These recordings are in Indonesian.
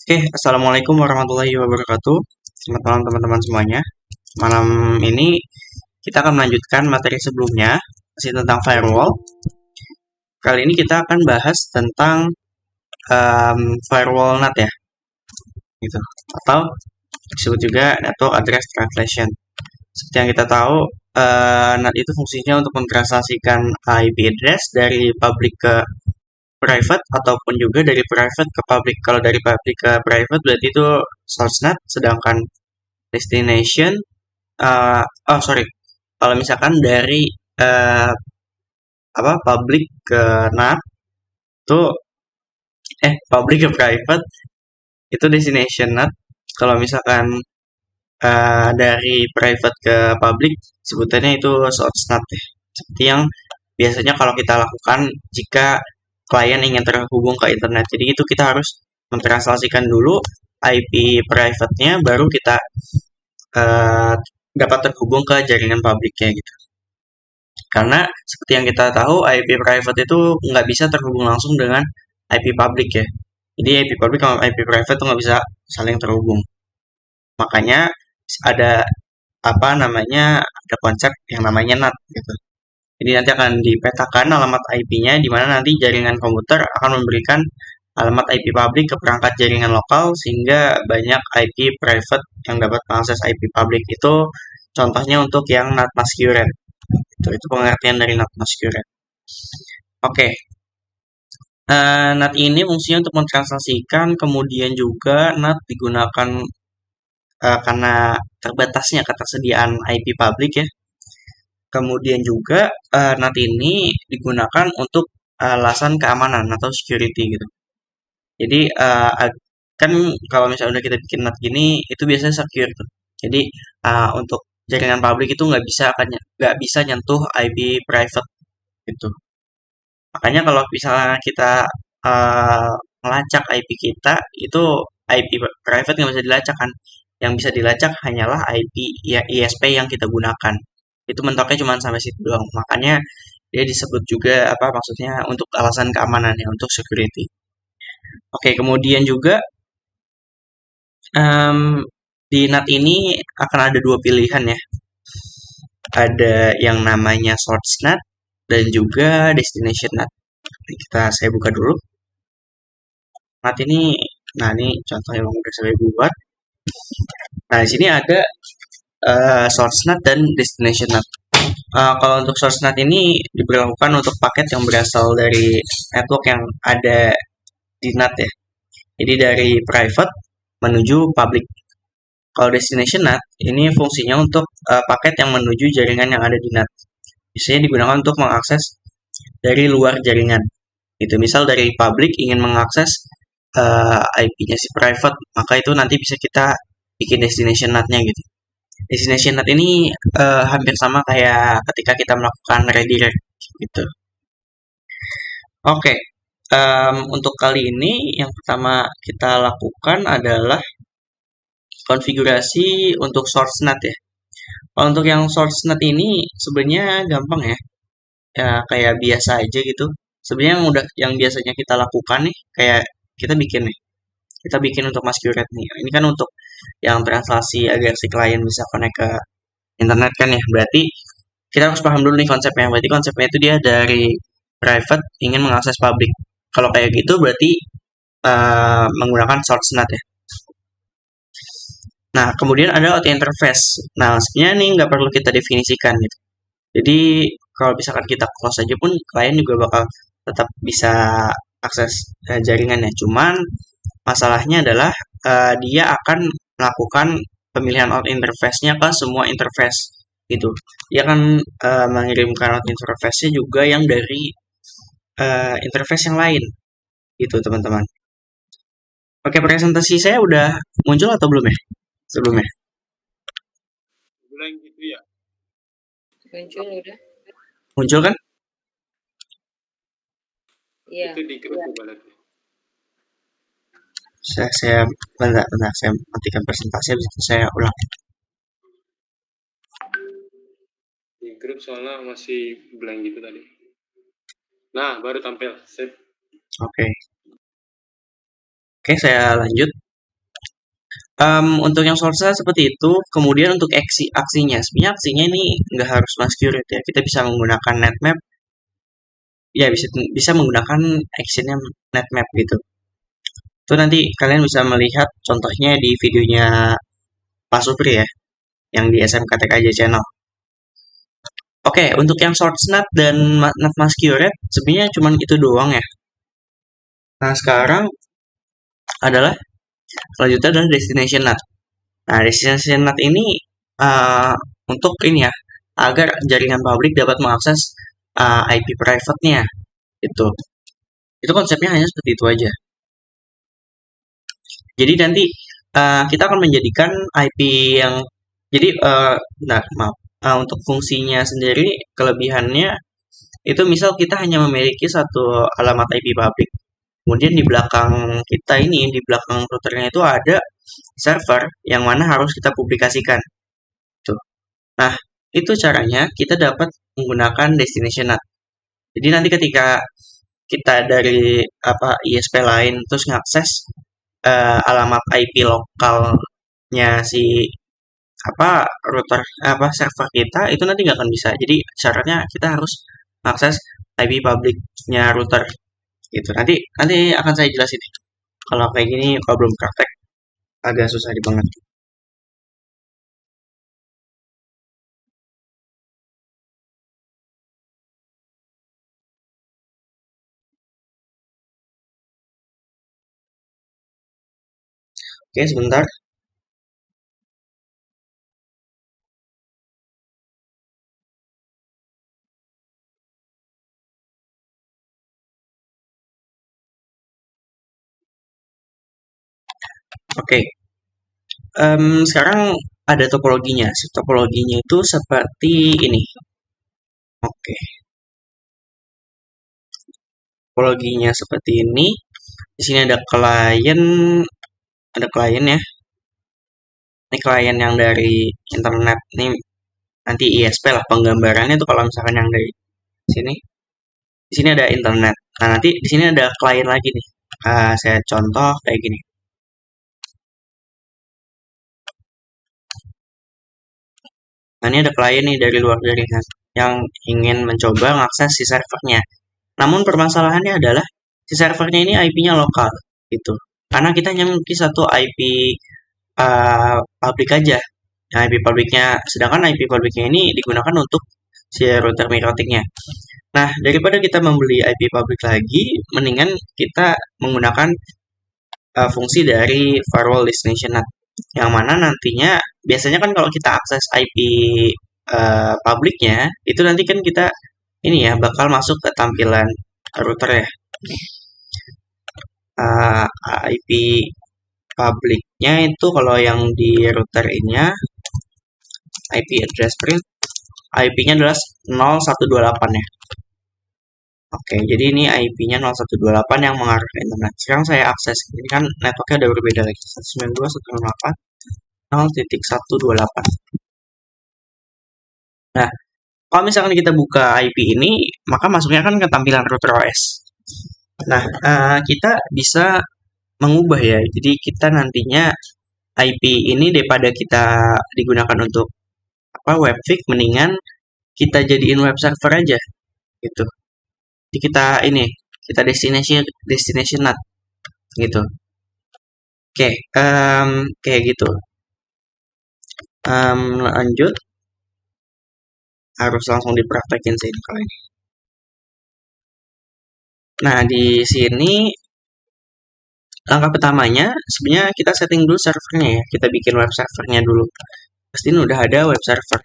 Oke, Assalamualaikum warahmatullahi wabarakatuh. Selamat malam teman-teman semuanya. Malam ini kita akan melanjutkan materi sebelumnya, masih tentang firewall. Kali ini kita akan bahas tentang firewall NAT ya, gitu. Atau disebut juga Network Address Translation. Seperti yang kita tahu, NAT itu fungsinya untuk mentranslasikan IP address dari public ke private ataupun juga dari private ke public. Kalau dari public ke private berarti itu source NAT, sedangkan destination sorry, kalau misalkan dari uh, public ke NAT tuh public ke private itu destination NAT. Kalau misalkan dari private ke public sebutannya itu source NAT ya. Seperti yang biasanya kalau kita lakukan jika klien ingin terhubung ke internet. Jadi itu kita harus mentranslasikan dulu IP private-nya baru kita uh, dapat terhubung ke jaringan publiknya gitu. Karena seperti yang kita tahu IP private itu nggak bisa terhubung langsung dengan IP public ya. Jadi IP public sama IP private itu nggak bisa saling terhubung. Makanya ada ada konsep yang namanya NAT gitu. Jadi nanti akan dipetakan alamat IP-nya di mana nanti jaringan komputer akan memberikan alamat IP public ke perangkat jaringan lokal sehingga banyak IP private yang dapat mengakses IP public itu contohnya untuk yang NAT masquerade. Itu pengertian dari NAT masquerade. Oke, NAT ini fungsinya untuk mentranslasikan, kemudian juga NAT digunakan karena terbatasnya ketersediaan IP public ya. Kemudian juga NAT ini digunakan untuk alasan keamanan atau security gitu. Jadi kan kalau misalnya udah kita bikin NAT gini, itu biasanya secure tuh. Jadi untuk jaringan publik itu nggak bisa nyentuh IP private gitu. Makanya kalau misalnya kita uh, melacak IP kita, itu IP private nggak bisa dilacak kan. Yang bisa dilacak hanyalah IP ya ISP yang kita gunakan. Itu mentoknya cuma sampai situ doang. Makanya dia disebut juga maksudnya untuk alasan keamanan ya, untuk security. Oke, kemudian juga em, di NAT ini akan ada dua pilihan ya. Ada yang namanya source NAT dan juga destination NAT. Saya buka dulu. NAT ini, nah ini contoh yang udah saya buat. Nah, di sini ada source NAT dan destination NAT. Kalau untuk source NAT ini diberlakukan untuk paket yang berasal dari network yang ada di NAT ya. Jadi dari private menuju public. Kalau destination NAT ini fungsinya untuk paket yang menuju jaringan yang ada di NAT. Biasanya digunakan untuk mengakses dari luar jaringan. Itu misal dari public ingin mengakses IP-nya si private, maka itu nanti bisa kita bikin destination NAT-nya gitu. Destination NAT ini hampir sama kayak ketika kita melakukan redirect gitu. Oke, untuk kali ini yang pertama kita lakukan adalah konfigurasi untuk source NAT ya. Kalau untuk yang source NAT ini sebenarnya gampang ya, ya kayak biasa aja gitu. Sebenarnya yang biasanya kita lakukan nih, kayak kita bikin untuk masquerade nih. Ini kan untuk yang translasi agar si klien bisa connect ke internet kan ya. Berarti kita harus paham dulu nih konsepnya. Berarti konsepnya itu dia dari private ingin mengakses public. Kalau kayak gitu berarti menggunakan source NAT ya. Nah, kemudian ada OT interface. Nah, sebenarnya nih nggak perlu kita definisikan gitu. Jadi, kalau misalkan kita close aja pun, klien juga bakal tetap bisa akses jaringannya. Cuman, masalahnya adalah dia akan melakukan pemilihan out interface-nya ke semua interface gitu. Dia akan mengirimkan out interface-nya juga yang dari interface yang lain gitu, teman-teman. Oke, presentasi saya udah muncul atau belum ya? Sebelumnya. Blank gitu ya? Muncul udah. Muncul kan? Iya. Itu di grup berarti. Saya bentar, saya matikan presentasi habis itu saya ulang. Di grup soalnya masih blank gitu tadi. Nah, baru tampil. Sip. Oke, saya lanjut. Untuk yang source seperti itu, kemudian untuk aksinya, sebenarnya aksinya ini nggak harus masquerade ya, kita bisa menggunakan netmap, ya bisa menggunakan actionnya netmap gitu. Itu nanti kalian bisa melihat contohnya di videonya Pak Supri ya, yang di SMKTKJ channel. Oke, untuk yang short snap dan net masquerade sebenarnya cuma itu doang ya. Nah, sekarang adalah selanjutnya adalah destination NAT. Nah, destination NAT ini untuk ini ya, agar jaringan publik dapat mengakses IP private-nya. Itu konsepnya hanya seperti itu aja. Jadi nanti kita akan menjadikan IP yang jadi untuk fungsinya sendiri, kelebihannya itu misal kita hanya memiliki satu alamat IP publik. Kemudian di belakang kita ini, di belakang routernya itu ada server yang mana harus kita publikasikan. Tuh. Nah, itu caranya kita dapat menggunakan destination NAT. Jadi nanti ketika kita dari ISP lain terus ngakses alamat IP lokalnya si router server kita itu nanti nggak akan bisa. Jadi syaratnya kita harus akses IP publiknya router gitu. Nanti akan saya jelasin. Kalau kayak gini kalau belum praktek agak susah dimengerti. Oke, sebentar. Oke. Sekarang ada topologinya. Topologinya itu seperti ini. Oke. Topologinya seperti ini. Di sini ada klien ya. Ini klien yang dari internet. Ini nanti ISP lah penggambarannya tuh kalau misalkan yang dari sini. Di sini ada internet. Nah, nanti di sini ada klien lagi nih. Saya contoh kayak gini. Nah, ini ada klien nih dari luar jaringan yang ingin mencoba mengakses si servernya. Namun permasalahannya adalah si servernya ini IP-nya lokal gitu. Karena kita hanya memiliki satu IP publik aja. Nah, IP publiknya, sedangkan IP publiknya ini digunakan untuk si router mirrotingnya. Nah, daripada kita membeli IP publik lagi, mendingan kita menggunakan fungsi dari firewall destination NAT. Yang mana nantinya biasanya kan kalau kita akses IP publiknya, itu nanti kan kita ini ya bakal masuk ke tampilan router ya. IP publiknya itu kalau yang di router ini IP address print IP-nya adalah 0128 ya. Oke, jadi ini IP-nya 0128 yang mengarah ke internet. Sekarang saya akses, ini kan networknya udah berbeda lagi. 192.168.0.128. Nah, kalau misalkan kita buka IP ini, maka masuknya kan ke tampilan router OS. Nah, kita bisa mengubah ya. Jadi kita nantinya IP ini daripada kita digunakan untuk webfig, mendingan kita jadiin web server aja gitu. Jadi kita destination NAT gitu. Oke, kayak gitu. Lanjut, harus langsung dipraktekin sih kalau ini. Nah, di sini langkah pertamanya sebenarnya kita setting dulu servernya ya. Kita bikin web servernya dulu. Pasti ini udah ada web server.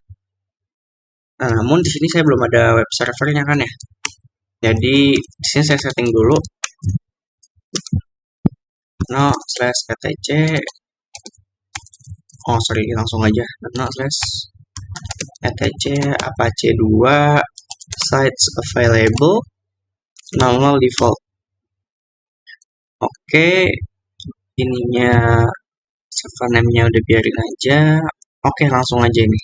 Nah, namun di sini saya belum ada web servernya kan ya. Jadi di sini saya setting dulu /etc. Oh sorry, langsung aja /etc apache 2 sites available normal default. Oke, ininya server name-nya udah biarin aja. Oke, langsung aja ini.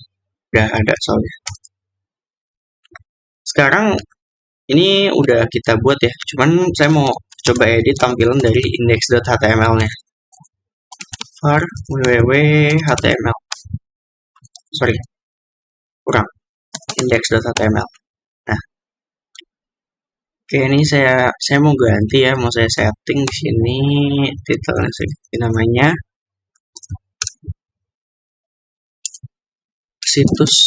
Udah ada soalnya. Sekarang ini udah kita buat ya. Cuman saya mau coba edit tampilan dari index.html-nya. var www.html. Sorry, kurang. Index.html. Nah, oke, ini saya mau ganti ya, mau saya setting di sini titelnya namanya situs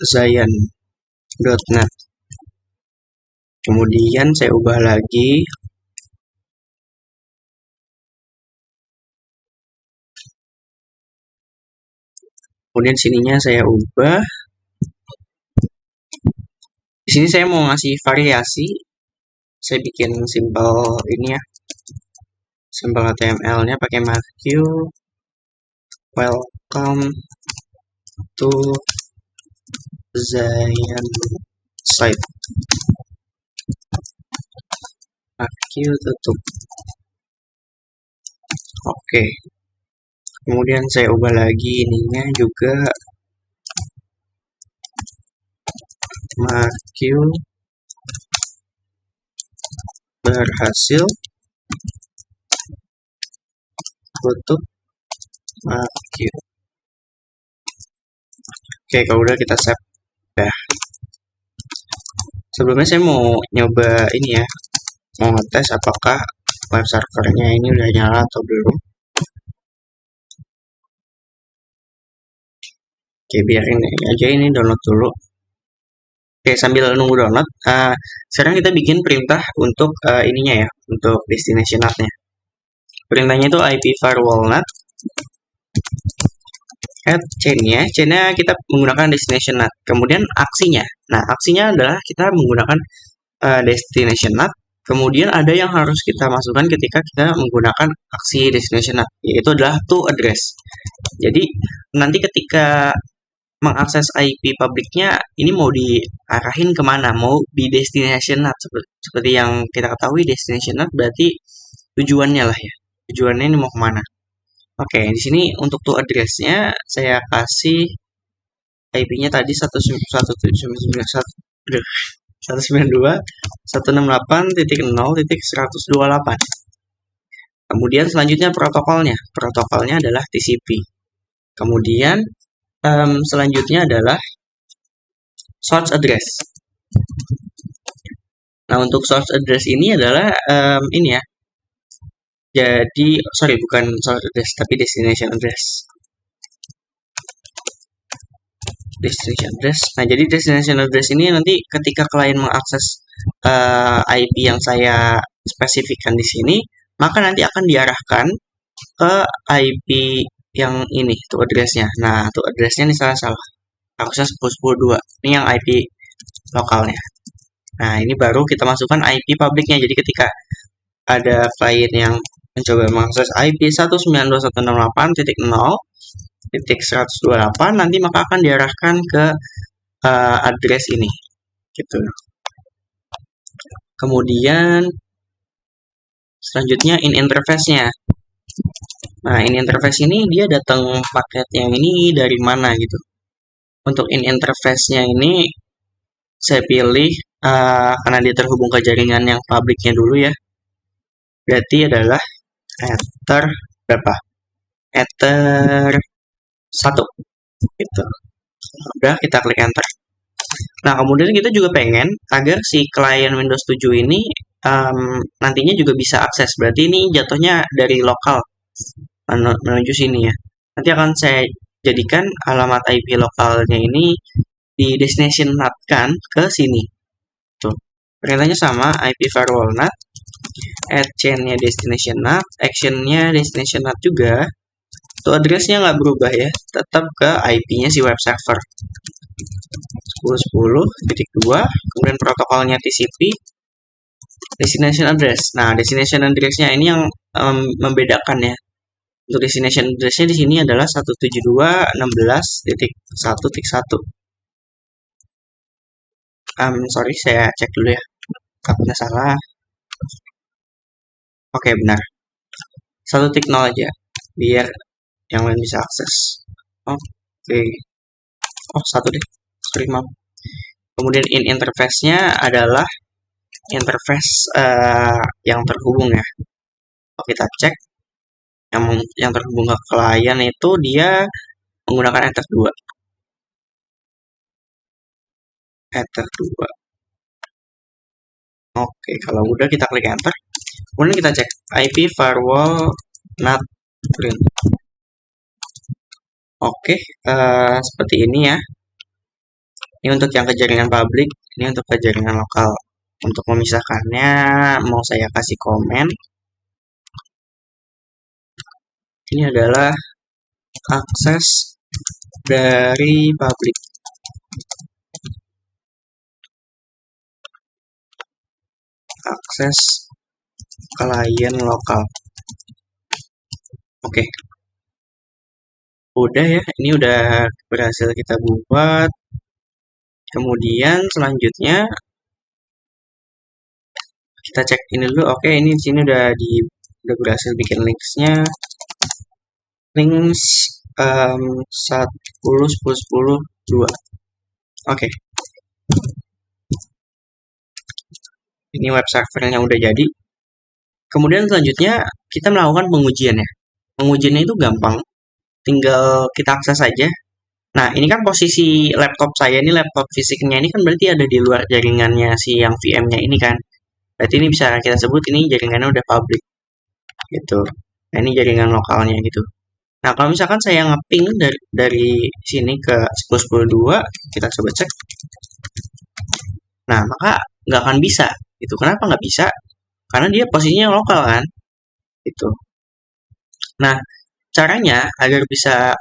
zayan.net. Kemudian saya ubah lagi kemudian sininya saya ubah. Di sini saya mau ngasih variasi. Saya bikin simple ini ya. Simple HTML-nya pakai Matthew. Welcome to Zayan site. Matthew tutup. Oke. Kemudian saya ubah lagi ininya juga. Matthew berhasil tutup Matthew. Oke, kalau udah kita save ya. Sebelumnya saya mau nyoba ini ya, mau ngetes apakah web servernya ini udah nyala atau belum. Oke, biarin aja ini download dulu. Oke, sambil nunggu download, sekarang kita bikin perintah untuk ininya ya, untuk destination NAT-nya. Perintahnya itu ip var walnut add chain-nya kita menggunakan destination NAT. Kemudian aksinya, nah aksinya adalah kita menggunakan destination NAT. Kemudian ada yang harus kita masukkan ketika kita menggunakan aksi destination NAT, yaitu adalah to address. Jadi nanti ketika mengakses IP publiknya ini mau diarahin kemana, mau di destination NAT seperti yang kita ketahui. Destination NAT berarti tujuannya lah ya, tujuannya ini mau kemana. Oke, di sini untuk to address-nya saya kasih IP-nya tadi 192.168.0.128. Kemudian selanjutnya protokolnya adalah TCP. Kemudian selanjutnya adalah source address. Nah, untuk source address ini adalah ini ya. Jadi, sorry, bukan source address, tapi destination address. Destination address. Nah, jadi destination address ini nanti ketika klien mengakses IP yang saya spesifikkan di sini, maka nanti akan diarahkan ke IP yang ini, itu address-nya. Nah, itu address-nya ini salah. Harusnya 10.10.2. Ini yang IP lokalnya. Nah, ini baru kita masukkan IP publiknya. Jadi ketika ada klien yang mencoba mengakses IP 192.168.0.128, nanti maka akan diarahkan ke address ini, gitu. Kemudian selanjutnya in interface-nya. Nah, in interface ini dia datang paket yang ini dari mana gitu. Untuk in interface-nya ini saya pilih karena dia terhubung ke jaringan yang publiknya dulu ya. Berarti adalah ether berapa? Ether 1 gitu. Udah, kita klik enter. Nah, kemudian kita juga pengen agar si klien Windows 7 ini nantinya juga bisa akses. Berarti ini jatuhnya dari lokal menuju sini ya. Nanti akan saya jadikan alamat IP lokalnya ini di destination NAT kan ke sini. Tuh. Perintahnya sama, IP var walnut, add chain-nya destination NAT, action-nya destination NAT juga. Tuh address-nya nggak berubah ya, tetap ke IP-nya si web server. 10.10.2, kemudian protokolnya TCP, destination address. Nah, destination address-nya ini yang membedakan ya. Untuk destination address-nya di sini adalah 172.16.1.1. Sorry, saya cek dulu ya. Takutnya salah. Oke, benar. 1.0 aja, biar yang lain bisa akses. Oke. Oh, 1 deh. Sorry, maaf. Kemudian in interface-nya adalah interface yang terhubung ya. Kita cek yang terhubung ke klien itu dia menggunakan Ether 2. Ether 2. Oke, kalau udah kita klik enter. Kemudian kita cek IP firewall NAT print. Oke, seperti ini ya. Ini untuk yang ke jaringan publik, ini untuk ke jaringan lokal. Untuk memisahkannya, mau saya kasih komen. Ini adalah akses dari publik. Akses klien lokal. Oke. Udah ya, ini udah berhasil kita buat. Kemudian selanjutnya kita cek ini dulu. Oke, ini di sini udah berhasil bikin linksnya. Links 10 10 10 2. Oke. Ini web servernya udah jadi. Kemudian selanjutnya kita melakukan pengujian ya. Pengujiannya itu gampang. Tinggal kita akses saja. Nah, ini kan posisi laptop saya, ini laptop fisiknya ini kan berarti ada di luar jaringannya si yang VM-nya ini kan. Berarti ini bisa kita sebut ini jaringannya udah public gitu. Nah, ini jaringan lokalnya gitu. Nah, kalau misalkan saya ngeping dari sini ke 10.10.2, kita coba cek. Nah, maka nggak akan bisa gitu. Kenapa nggak bisa? Karena dia posisinya lokal kan gitu. Nah, caranya agar bisa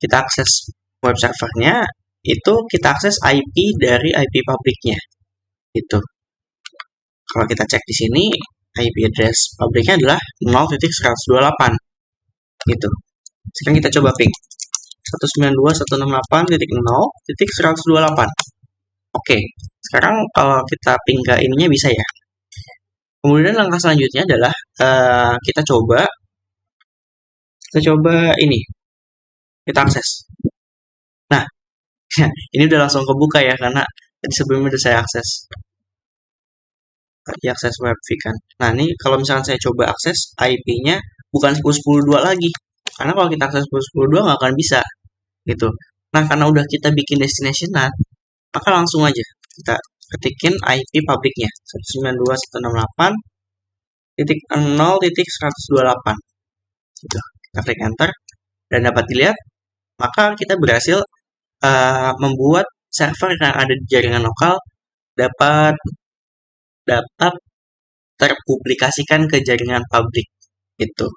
kita akses web servernya itu kita akses IP dari IP publiknya gitu. Kalau kita cek di sini IP address publiknya adalah 0.128 gitu. Sekarang kita coba ping 192.168.0.128. Oke, sekarang kalau kita ping ke ininya bisa ya. Kemudian langkah selanjutnya adalah kita coba ini, kita akses. Nah, ini udah langsung kebuka ya karena tadi sebelumnya udah saya akses. Tadi akses WebVic kan. Nah, ini kalau misalkan saya coba akses IP-nya bukan 10.10.2 lagi. Karena kalau kita akses 10.10.2 nggak akan bisa gitu. Nah, karena udah kita bikin destination NAT, maka langsung aja kita ketikin IP publiknya 192.168.0.128 gitu. Kita klik enter dan dapat dilihat maka kita berhasil membuat server yang ada di jaringan lokal dapat terpublikasikan ke jaringan publik gitu.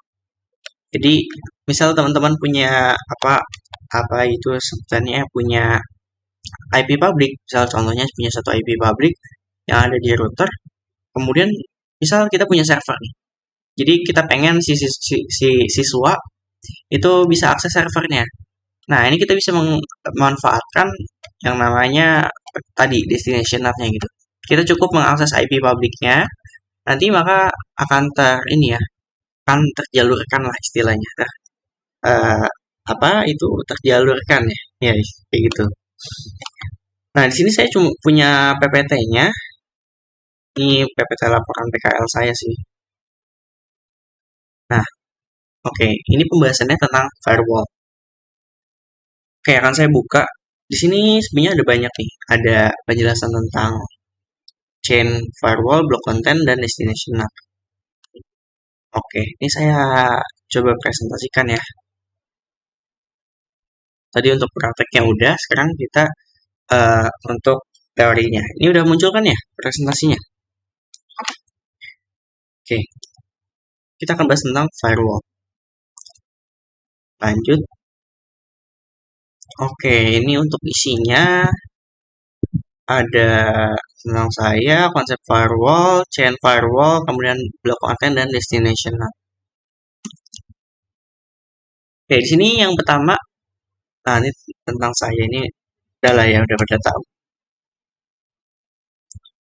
Jadi misal teman-teman punya apa itu sebutannya punya IP publik, misal contohnya punya satu IP publik yang ada di router, kemudian misal kita punya server nih, jadi kita pengen si siswa itu bisa akses servernya. Nah, ini kita bisa memanfaatkan yang namanya tadi destination NAT-nya gitu. Kita cukup mengakses IP publiknya, nanti maka akan akan terjalurkan lah istilahnya. Terjalurkan ya kayak gitu. Nah, di sini saya cuma punya PPT-nya. Ini PPT laporan PKL saya sih. Nah, oke, ini pembahasannya tentang firewall. Oke, akan saya buka. Di sini sebenarnya ada banyak nih. Ada penjelasan tentang chain firewall, block content, dan destination NAT. Oke, ini saya coba presentasikan ya. Tadi untuk prakteknya udah, sekarang kita untuk teorinya. Ini udah muncul kan ya presentasinya? Oke, kita akan bahas tentang firewall. Lanjut. Oke, ini untuk isinya ada tentang saya, konsep firewall, chain firewall, kemudian block content dan destination NAT. Oke, di sini yang pertama, nah ini tentang saya ini udah pada tahu.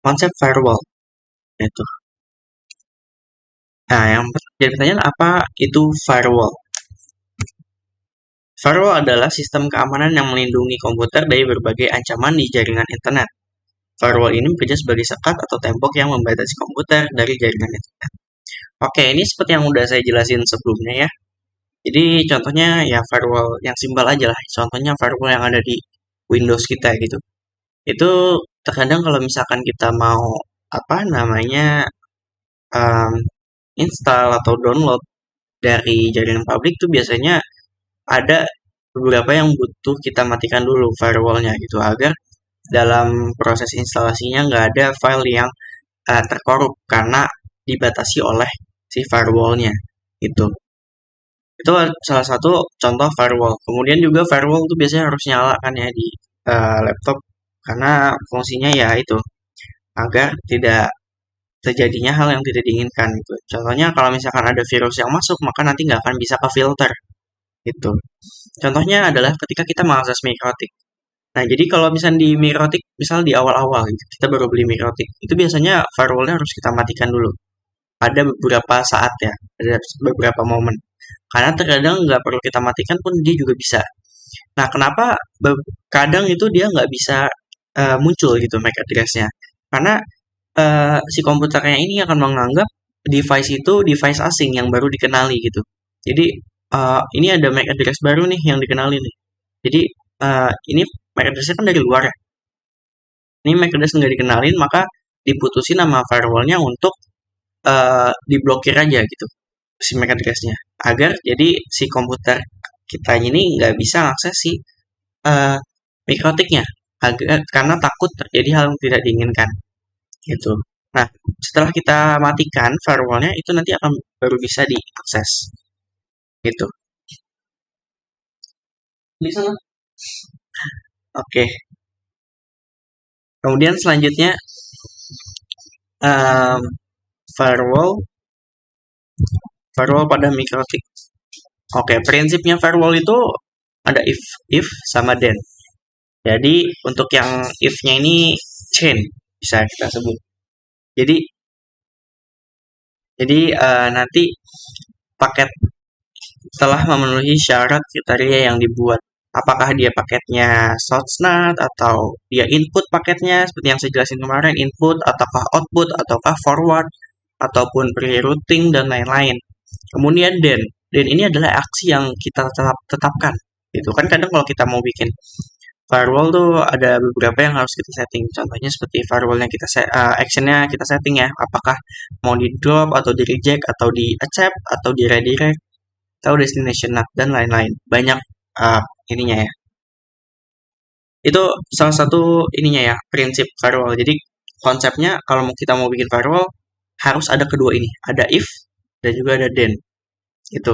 Konsep firewall itu. Nah, yang jadi pertanyaan apa itu firewall? Firewall adalah sistem keamanan yang melindungi komputer dari berbagai ancaman di jaringan internet. Firewall ini bekerja sebagai sekat atau tembok yang membatasi komputer dari jaringan internet. Oke, ini seperti yang udah saya jelasin sebelumnya ya. Jadi contohnya ya firewall yang simpel aja lah. Contohnya firewall yang ada di Windows kita gitu. Itu terkadang kalau misalkan kita mau apa namanya um, install atau download dari jaringan publik tuh biasanya ada beberapa yang butuh kita matikan dulu firewallnya gitu agar dalam proses instalasinya nggak ada file yang terkorup karena dibatasi oleh si firewallnya itu. Itu salah satu contoh firewall. Kemudian juga firewall tuh biasanya harus nyala kan ya di laptop karena fungsinya ya itu agar tidak terjadinya hal yang tidak diinginkan gitu. Contohnya kalau misalkan ada virus yang masuk maka nanti nggak akan bisa ke filter gitu. Contohnya adalah ketika kita mengakses mikrotik. Nah, jadi kalau misalnya di mikrotik, misal di awal-awal gitu, kita baru beli mikrotik, itu biasanya firewallnya harus kita matikan dulu. Ada beberapa saat ya, ada beberapa momen. Karena terkadang nggak perlu kita matikan pun dia juga bisa. Nah, kenapa kadang itu dia nggak bisa muncul gitu MAC address-nya? Karena si komputernya ini akan menganggap device itu device asing yang baru dikenali gitu. Jadi ini ada MAC address baru nih yang dikenali nih. Jadi ini MAC address-nya kan dari luar ya. Ini MAC address nggak dikenalin maka diputusin sama firewall-nya untuk diblokir aja gitu si MAC address-nya agar jadi si komputer kita ini nggak bisa akses si mikrotiknya agar karena takut terjadi hal yang tidak diinginkan gitu. Nah, setelah kita matikan firewall-nya itu nanti akan baru bisa diakses gitu. Bisa nggak? Oke. Kemudian selanjutnya um, firewall pada mikrotik. Oke, prinsipnya firewall itu ada if sama then. Jadi untuk yang if-nya ini chain bisa kita sebut. Jadi nanti paket telah memenuhi syarat kriteria yang dibuat. Apakah dia paketnya source-NAT atau dia input paketnya seperti yang saya jelasin kemarin, input ataukah output ataukah forward ataupun pre-routing dan lain-lain. Kemudian then ini adalah aksi yang kita tetapkan. Itu kan kadang kalau kita mau bikin firewall tuh ada beberapa yang harus kita setting. Contohnya seperti firewallnya kita actionnya kita setting ya. Apakah mau di drop atau di reject atau di accept atau di redirect atau destination NAT dan lain-lain. Banyak ininya ya. Itu salah satu ininya ya prinsip firewall. Jadi konsepnya kalau kita mau bikin firewall harus ada kedua ini. Ada if dan juga ada then. Itu.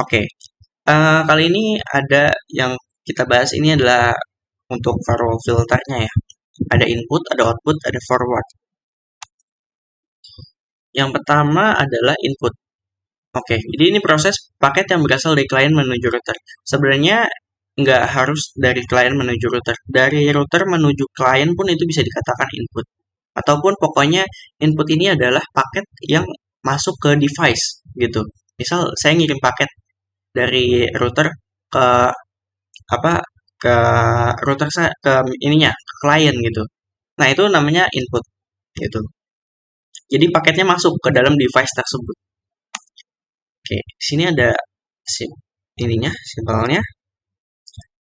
Oke. Kali ini ada yang kita bahas ini adalah untuk firewall filternya ya. Ada input, ada output, ada forward. Yang pertama adalah input. Oke, jadi ini proses paket yang berasal dari klien menuju router. Sebenarnya nggak harus dari klien menuju router. Dari router menuju klien pun itu bisa dikatakan input. Ataupun pokoknya input ini adalah paket yang masuk ke device gitu. Misal saya ngirim paket dari router ke apa ke router saya ke ininya ke klien gitu. Nah, itu namanya input gitu. Jadi paketnya masuk ke dalam device tersebut. Oke, di sini ada ininya, simbolnya.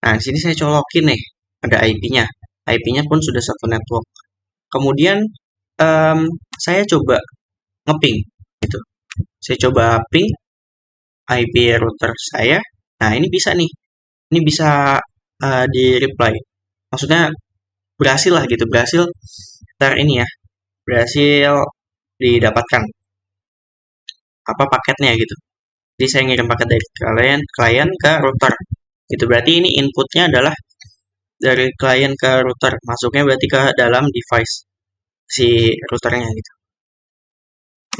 Nah, di sini saya colokin nih, ada IP-nya. IP-nya pun sudah satu network. Kemudian saya coba ngeping gitu. Saya coba ping IP router saya. Nah, ini bisa nih. Ini bisa di reply. Maksudnya berhasil lah gitu, berhasil ini ya. Berhasil didapatkan apa paketnya gitu. Jadi saya ngirim paket dari klien ke router. Itu berarti ini inputnya adalah dari klien ke router, masuknya berarti ke dalam device si routernya gitu.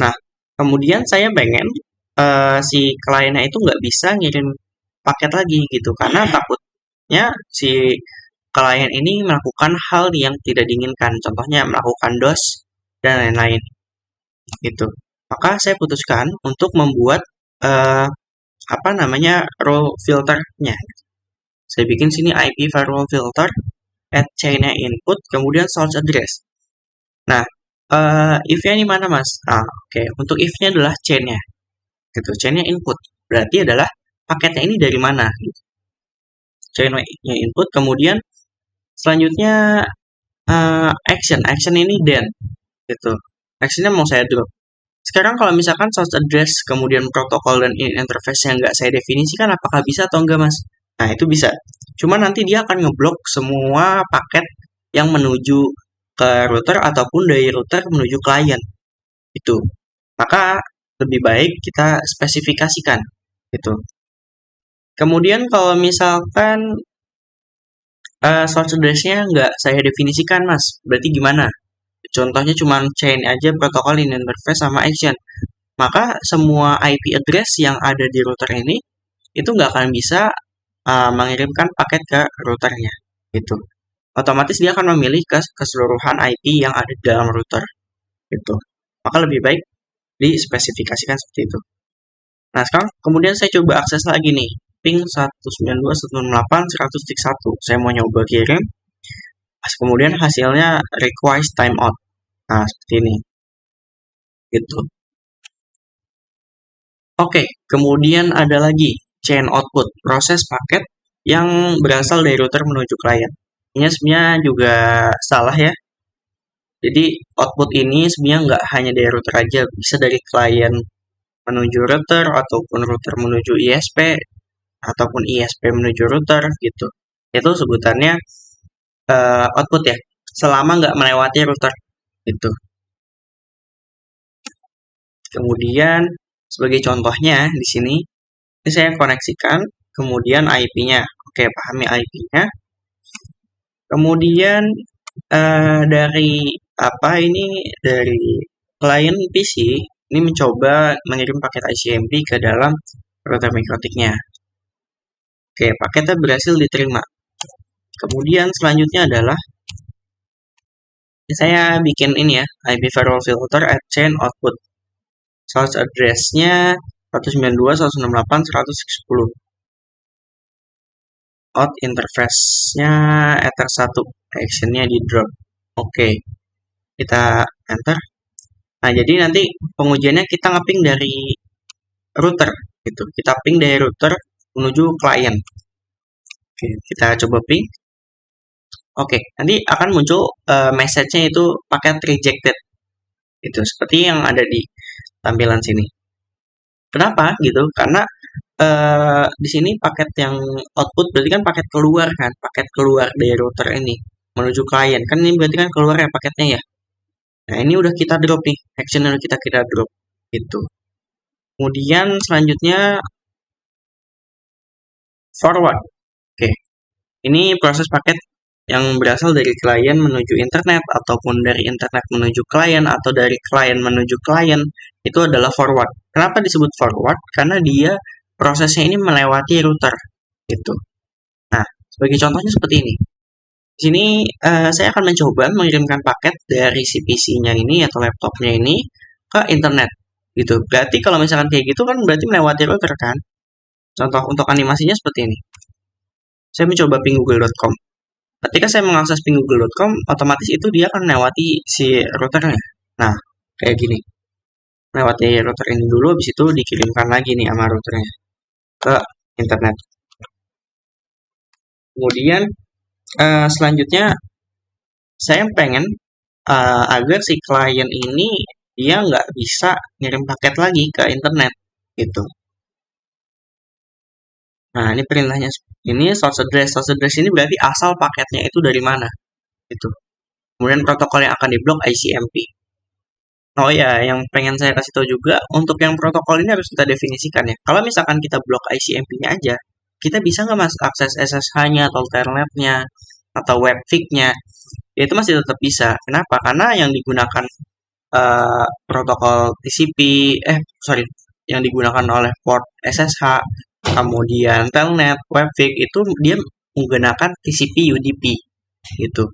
Nah, kemudian saya pengen si kliennya itu nggak bisa ngirim paket lagi gitu, karena takutnya si klien ini melakukan hal yang tidak diinginkan, contohnya melakukan DOS dan lain-lain gitu. Maka saya putuskan untuk membuat apa namanya role filternya. Saya bikin sini IP firewall filter, add chainnya input, kemudian source address. Nah, if-nya ini mana mas? Oke. Untuk if-nya adalah chain-nya. gitu. Chainnya input berarti adalah paketnya ini dari mana gitu. Chainnya input, kemudian selanjutnya action ini then gitu. Actionnya mau saya drop. Sekarang kalau misalkan source address kemudian protokol dan interface yang nggak saya definisikan, apakah bisa atau enggak, Mas? Nah, itu bisa. Cuma nanti dia akan ngeblok semua paket yang menuju ke router ataupun dari router menuju klien. Itu. Maka lebih baik kita spesifikasikan gitu. Kemudian kalau misalkan source address-nya nggak saya definisikan, Mas, berarti gimana? Contohnya cuma chain aja, protokol in interface sama action. Maka semua IP address yang ada di router ini itu nggak akan bisa mengirimkan paket ke routernya gitu. Otomatis dia akan memilih ke keseluruhan IP yang ada di dalam router gitu. Maka lebih baik dispesifikasikan seperti itu. Nah, sekarang kemudian saya coba akses lagi nih, ping 192.168.100.1. Saya mau nyoba kirim. Kemudian hasilnya requires timeout. Nah, seperti ini. Gitu. Oke, kemudian ada lagi chain output, proses paket yang berasal dari router menuju klien. Ini sebenarnya juga salah ya. Jadi output ini sebenarnya nggak hanya dari router aja, bisa dari klien menuju router ataupun router menuju ISP ataupun ISP menuju router gitu. Itu sebutannya output ya, selama nggak melewati router gitu. Kemudian sebagai contohnya di sini ini saya koneksikan, kemudian IP-nya. Oke, pahami IP-nya. Kemudian dari dari klien PC ini mencoba mengirim paket ICMP ke dalam router mikrotiknya. Oke, paketnya berhasil diterima. Kemudian selanjutnya adalah saya bikin ini ya, IP firewall filter at chain output. Source address-nya 192.168.110. Out interface-nya ether1, action-nya di drop. Oke, kita enter. Nah, jadi nanti pengujiannya kita ngeping dari router gitu. Kita ping dari router menuju klien. Oke, kita coba ping. Oke, nanti akan muncul message-nya itu paket rejected. Itu seperti yang ada di tampilan sini. Kenapa gitu? Karena di sini paket yang output berarti kan paket keluar kan, paket keluar dari router ini menuju klien. Kan ini berarti kan keluar ya paketnya ya. Nah, ini udah kita drop nih, action udah kita drop gitu. Kemudian selanjutnya forward. Oke. Ini proses paket yang berasal dari klien menuju internet ataupun dari internet menuju klien atau dari klien menuju klien itu adalah forward. Kenapa disebut forward? Karena dia prosesnya ini melewati router gitu. Nah, sebagai contohnya seperti ini. Di sini saya akan mencoba mengirimkan paket dari si PC-nya ini atau laptopnya ini ke internet gitu. Berarti kalau misalkan kayak gitu kan berarti melewati router kan. Contoh untuk animasinya seperti ini. Saya mencoba ping google.com. Ketika saya mengakses ping google.com, otomatis itu dia akan melewati si routernya. Nah, kayak gini. Melewati router ini dulu, habis itu dikirimkan lagi nih sama routernya ke internet. Kemudian selanjutnya saya pengen agar si klien ini dia nggak bisa ngirim paket lagi ke internet gitu. Nah, ini perintahnya. Ini source address. Source address ini berarti asal paketnya itu dari mana gitu. Kemudian protokol yang akan diblok ICMP. Oh ya, yang pengen saya kasih tahu juga, untuk yang protokol ini harus kita definisikan ya. Kalau misalkan kita blok ICMP-nya aja, kita bisa nggak mas akses SSH-nya atau telnet-nya atau webfig-nya? Itu masih tetap bisa. Kenapa? Karena yang digunakan protokol TCP, yang digunakan oleh port SSH, kemudian telnet, webfig itu dia menggunakan TCP UDP gitu.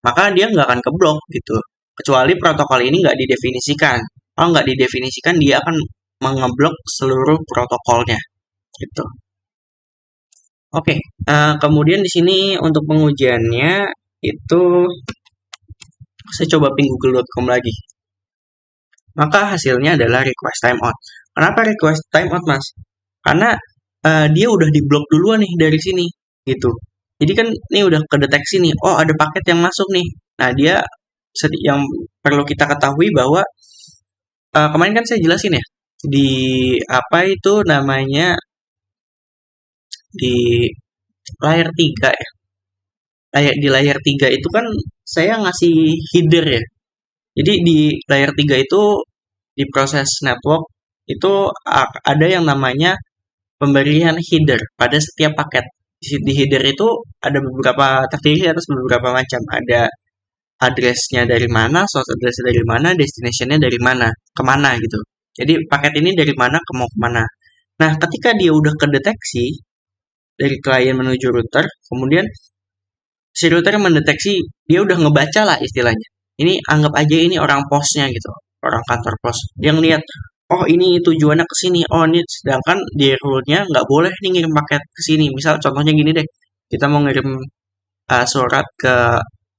Maka dia nggak akan keblok gitu. Kecuali protokol ini nggak didefinisikan. Kalau nggak didefinisikan, dia akan mengeblok seluruh protokolnya. Gitu. Oke, kemudian di sini untuk pengujiannya itu saya coba ping google.com lagi. Maka hasilnya adalah request timeout. Kenapa request timeout, Mas? Karena dia udah diblok duluan nih dari sini, gitu. Jadi kan ini udah kedeteksi nih, oh ada paket yang masuk nih. Nah, dia yang perlu kita ketahui bahwa kemarin kan saya jelasin ya, di apa itu namanya, di layar 3 ya. Di layar 3 itu kan saya ngasih header ya. Jadi di layar 3 itu di proses network itu ada yang namanya pemberian header pada setiap paket. Di header itu ada beberapa, terdiri atas beberapa macam. Ada address-nya dari mana, source address-nya dari mana, destination-nya dari mana, kemana gitu. Jadi paket ini dari mana ke mau kemana. Nah, ketika dia udah kedeteksi dari klien menuju router, kemudian si router mendeteksi, dia udah ngebaca lah istilahnya. Ini anggap aja ini orang posnya gitu, orang kantor pos. Dia ngeliat, oh ini tujuannya ke sini, oh ini, sedangkan di rule-nya nggak boleh nih ngirim paket ke sini. Misal contohnya gini deh, kita mau ngirim surat ke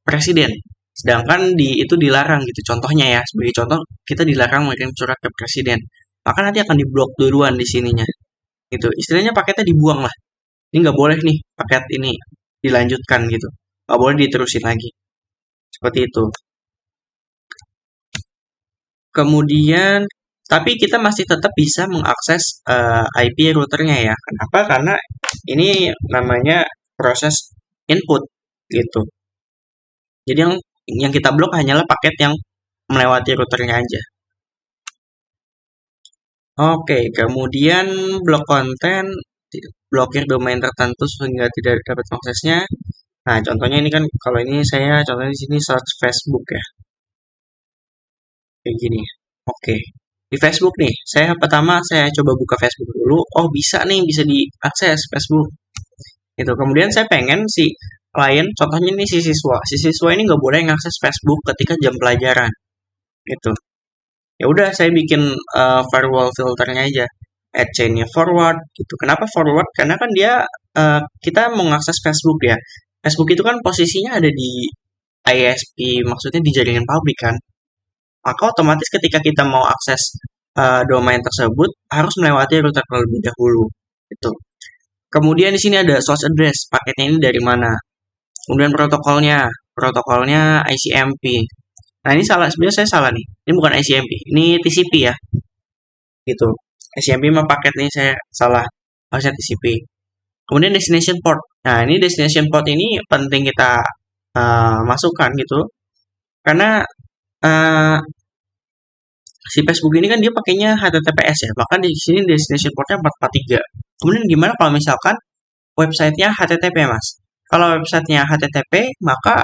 presiden, sedangkan itu dilarang gitu. Contohnya ya, sebagai contoh, kita dilarang mengirim surat ke presiden. Maka nanti akan diblok duluan di sininya. Gitu. Istilahnya paketnya dibuang lah. Ini nggak boleh nih paket ini dilanjutkan gitu. Nggak boleh diterusin lagi. Seperti itu. Kemudian, tapi kita masih tetap bisa mengakses IP routernya ya. Kenapa? Karena ini namanya proses input gitu. Jadi yang kita blok hanyalah paket yang melewati routernya aja. Oke, kemudian blok konten, blokir domain tertentu sehingga tidak dapat aksesnya. Nah, contohnya ini kan, kalau ini saya contohnya di sini search Facebook ya. Kayak gini. Oke. Di Facebook nih, saya coba buka Facebook dulu. Oh, bisa nih, bisa diakses Facebook. Gitu. Kemudian saya pengen si klien, contohnya ini si siswa. Si siswa ini nggak boleh ngakses Facebook ketika jam pelajaran. Gitu. Ya udah, saya bikin firewall filternya aja. Add chainnya forward gitu. Kenapa forward? Karena kan dia kita mau ngakses Facebook ya. Facebook itu kan posisinya ada di ISP, maksudnya di jaringan publik kan. Maka otomatis ketika kita mau akses domain tersebut harus melewati router terlebih dahulu. Gitu. Kemudian di sini ada source address, paketnya ini dari mana. Kemudian protokolnya ICMP. Nah ini salah, sebenarnya saya salah nih. Ini bukan ICMP, ini TCP ya. Gitu. ICMP mah paket nih saya salah. Harusnya TCP. Kemudian destination port. Nah ini destination port ini penting kita masukkan gitu. Karena si Facebook ini kan dia pakainya HTTPS ya. Bahkan di sini destination portnya 443. Kemudian gimana kalau misalkan websitenya HTTP, Mas? Kalau websitenya HTTP, maka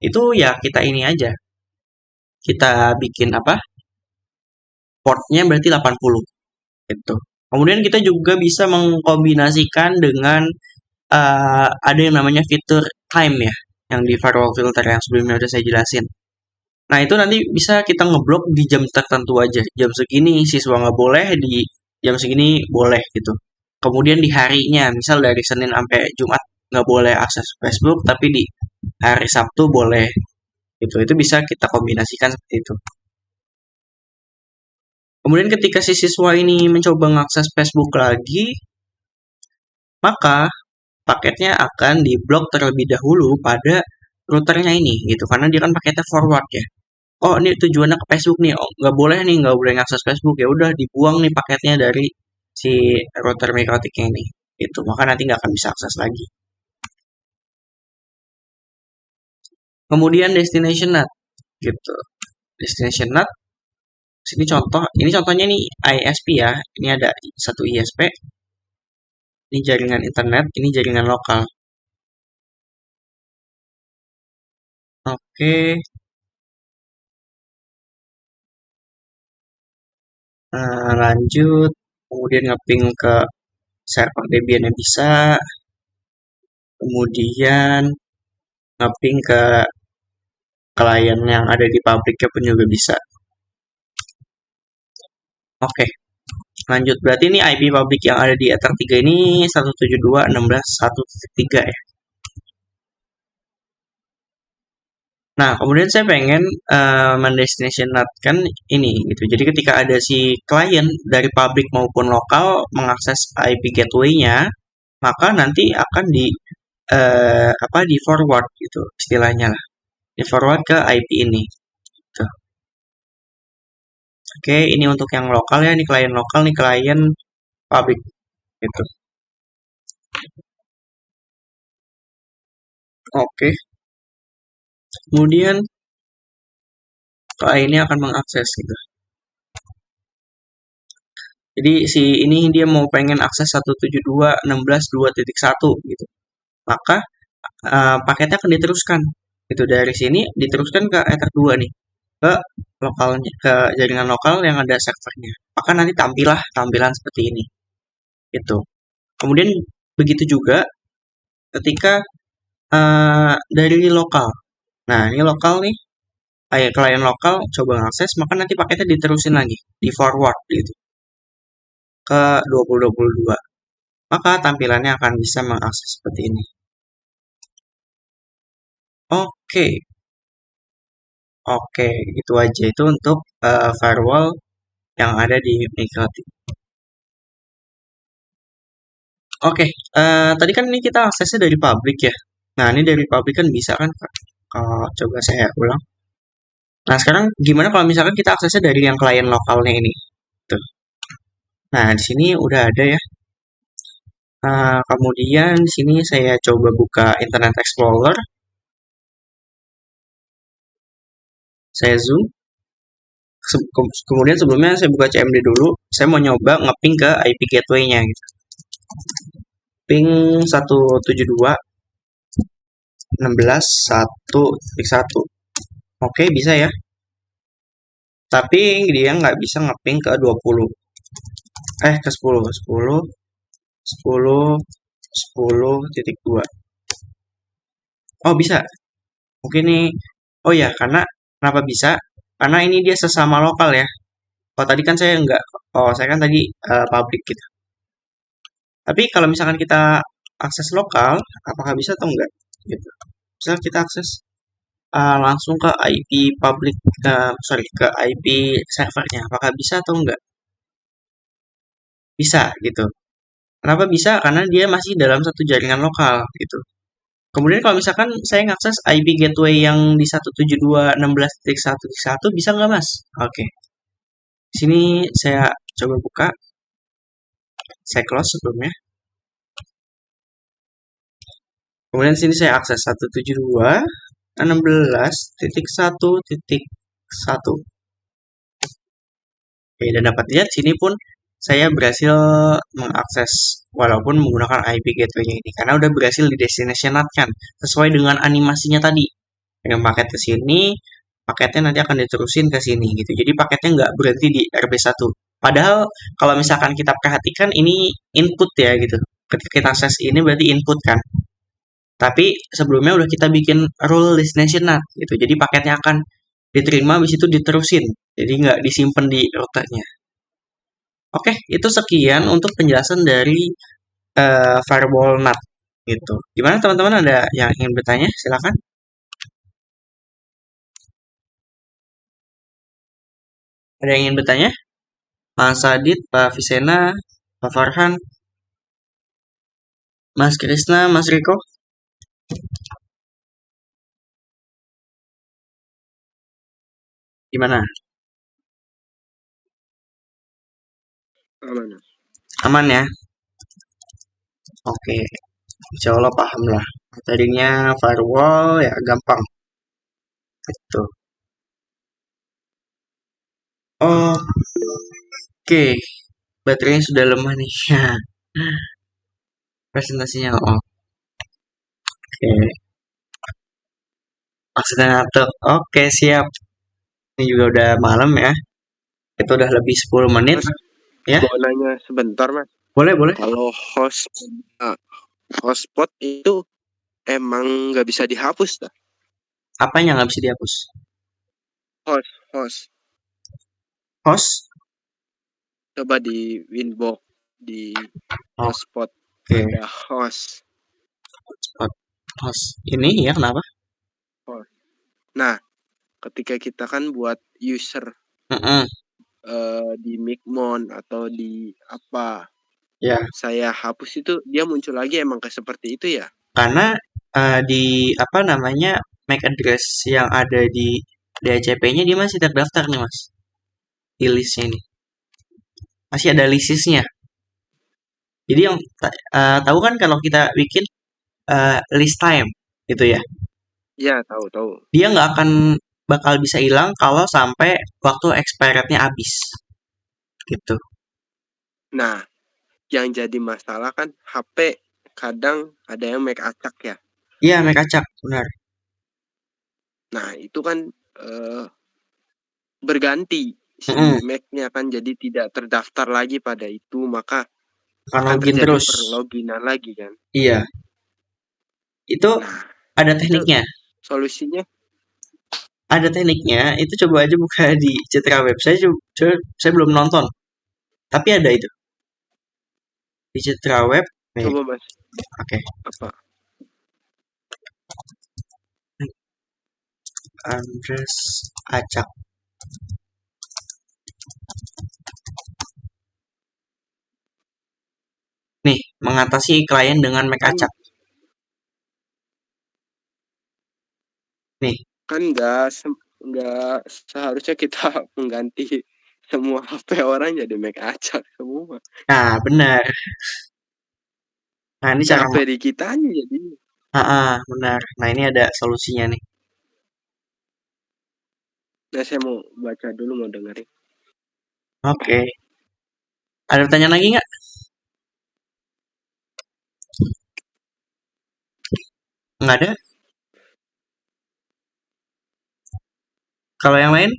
itu ya kita ini aja. Kita bikin apa? Portnya berarti 80 gitu. Kemudian kita juga bisa mengkombinasikan dengan ada yang namanya fitur time ya, yang di firewall filter yang sebelumnya udah saya jelasin. Nah itu nanti bisa kita ngeblok di jam tertentu aja. Jam segini siswa nggak boleh, di jam segini boleh gitu. Kemudian di harinya, misal dari Senin sampai Jumat nggak boleh akses Facebook, tapi di hari Sabtu boleh. Gitu. Itu bisa kita kombinasikan seperti itu. Kemudian ketika si siswa ini mencoba mengakses Facebook lagi, maka paketnya akan diblok terlebih dahulu pada routernya ini gitu, karena dia kan paketnya forward ya. Oh ini tujuannya ke Facebook nih, oh nggak boleh nih, nggak boleh ngakses Facebook, ya udah dibuang nih paketnya dari si router mikrotiknya ini gitu, maka nanti nggak akan bisa akses lagi. Kemudian destination NAT gitu, destination NAT sini ini contohnya nih ISP ya, ini ada satu ISP, ini jaringan internet, ini jaringan lokal. Oke. Lanjut, kemudian ngeping ke server Debian bisa, kemudian ngeping ke klien yang ada di pabriknya pun juga bisa. Oke, lanjut. Berarti ini IP pabrik yang ada di Ether 3 ini 172.16.1.3 ya. Nah, kemudian saya pengen mendestination-kan ini gitu. Jadi ketika ada si klien dari publik maupun lokal mengakses IP gateway-nya, maka nanti akan di forward gitu istilahnya lah. Di forward ke IP ini. Tuh. Oke, ini untuk yang lokal ya, ini klien lokal, nih klien publik gitu. Oke. Kemudian kliennya akan mengakses gitu. Jadi si ini dia mau pengen akses 172.16.2.1 gitu. Maka paketnya akan diteruskan gitu dari sini diteruskan ke Ether 2 nih ke lokalnya ke jaringan lokal yang ada servernya. Maka nanti tampilan seperti ini. Gitu. Kemudian begitu juga ketika dari lokal. Nah, ini lokal nih kayak klien lokal coba ngakses maka nanti paketnya diterusin lagi di forward gitu ke 2022. Maka tampilannya akan bisa mengakses seperti ini. Oke. Oke, itu aja itu untuk firewall yang ada di MikroTik. Oke, tadi kan ini kita aksesnya dari publik ya. Nah, ini dari publik kan bisa kan? Kalau coba saya ulang. Nah, sekarang gimana kalau misalkan kita aksesnya dari yang klien lokalnya ini? Tuh. Nah, di sini udah ada ya. Kemudian di sini saya coba buka Internet Explorer. Saya zoom. Kemudian sebelumnya saya buka CMD dulu. Saya mau nyoba ngeping ke IP gateway-nya gitu. Ping 172.16.1.1. Oke, bisa ya. Tapi dia nggak bisa ngeping ke 20. Ke 10. 10, 10, 10.2. Oh, bisa. Mungkin nih. Oh ya, karena kenapa bisa? Karena ini dia sesama lokal ya. Oh, tadi kan saya nggak. Oh, saya kan tadi public gitu. Tapi kalau misalkan kita akses lokal, apakah bisa atau enggak? Gitu. Misal kita akses langsung ke IP public, ke IP servernya, apakah bisa atau enggak? Bisa gitu. Kenapa bisa? Karena dia masih dalam satu jaringan lokal gitu. Kemudian kalau misalkan saya ngakses IP gateway yang di 172.16.1.1 bisa nggak mas? Oke. Sini saya coba buka. Saya close sebelumnya. Kemudian sini saya akses 172.16.1.1. Oke, dan dapat lihat sini pun saya berhasil mengakses walaupun menggunakan IP gateway-nya ini karena udah berhasil di destination kan sesuai dengan animasinya tadi. Dengan paket ke sini, paketnya nanti akan diterusin ke sini gitu. Jadi paketnya nggak berhenti di RB1. Padahal kalau misalkan kita perhatikan ini input ya gitu. Ketika kita akses ini berarti input kan. Tapi sebelumnya udah kita bikin rule destination NAT gitu. Jadi paketnya akan diterima habis itu diterusin. Jadi nggak disimpan di rutenya. Oke, itu sekian untuk penjelasan dari firewall NAT gitu. Gimana teman-teman ada yang ingin bertanya? Silakan. Ada yang ingin bertanya? Mas Adit, Pak Visena, Pak Farhan, Mas Krisna, Mas Riko. Gimana? Aman. Aman ya? Oke. Insya Allah paham lah. Tadinya firewall ya gampang. Gitu. Oke. Baterainya sudah lemah nih. Presentasinya. Oke. Maksudnya ngantuk. Oke, siap. Ini juga udah malam ya. Itu udah lebih 10 menit. Ya. Mau nanya sebentar mas. Boleh, boleh. Kalau hotspot itu emang nggak bisa dihapus dah? Apanya nggak bisa dihapus? Host. Host? Coba di Winbox di hotspot. Oke. Ada host. Host. Ini ya kenapa? Nah, ketika kita kan buat user Mm-mm. di Micmon atau di apa, Ya, saya hapus itu, dia muncul lagi emang kayak seperti itu ya? karena di apa namanya MAC address yang ada di DHCP-nya dia masih terdaftar nih mas di listnya ini, masih ada listnya. Jadi yang tahu kan kalau kita bikin list time gitu ya, Iya, tahu. dia nggak akan bakal bisa hilang kalau sampai waktu expirednya habis gitu. Nah, yang jadi masalah kan HP kadang ada yang make acak ya. Iya, MAC acak, benar. Nah, itu kan berganti si Mm-mm. Mac-nya kan, jadi tidak terdaftar lagi pada itu, maka Akan akan login terjadi terus. perloginan lagi kan. Iya, itu Nah, ada itu tekniknya. solusinya Ada tekniknya, itu coba aja buka di Citra Web. Saya belum nonton, tapi ada itu di Citra Web. Nih, coba Mas, oke. apa? Address acak. Nih, mengatasi klien dengan MAC acak. Nih, Kan nggak seharusnya kita mengganti semua HP orang jadi make acak semua. nah benar. Nah ini cara, Capek di kitanya jadi. benar. Nah ini ada solusinya nih. Nah, saya mau baca dulu, mau dengerin. Oke. Ada pertanyaan lagi nggak? Nggak ada. Kalau yang lain,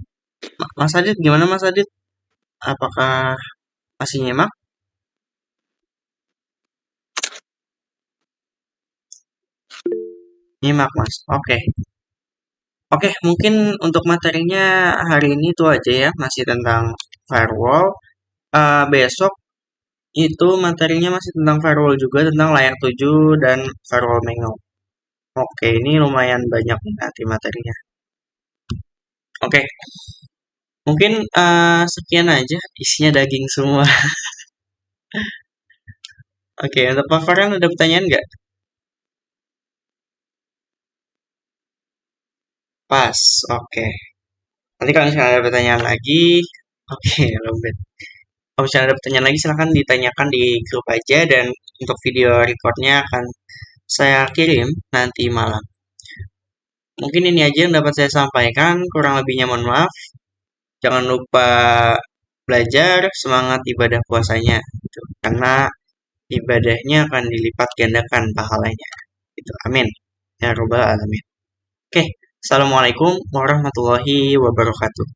Mas Adit gimana Mas Adit? Apakah masih nyimak? Nyimak Mas. Oke. Oke, mungkin untuk materinya hari ini itu aja ya, masih tentang firewall. Besok itu materinya masih tentang firewall juga, tentang layer 7 dan firewall Mango. Oke, ini lumayan banyak nih nanti materinya. Oke, mungkin sekian aja, isinya daging semua. Oke, untuk Pak Farhan ada pertanyaan nggak? Pas, oke. Nanti kalau misalnya ada pertanyaan lagi, oke, lembet. Kalau misalnya ada pertanyaan lagi, silahkan ditanyakan di grup aja, dan untuk video recordnya akan saya kirim nanti malam. Mungkin ini aja yang dapat saya sampaikan, kurang lebihnya mohon maaf. Jangan lupa belajar, semangat ibadah puasanya, gitu. Karena ibadahnya akan dilipat gandakan pahalanya. Gitu. Amin. Ya Rabbal Alamin. Oke, Assalamualaikum warahmatullahi wabarakatuh.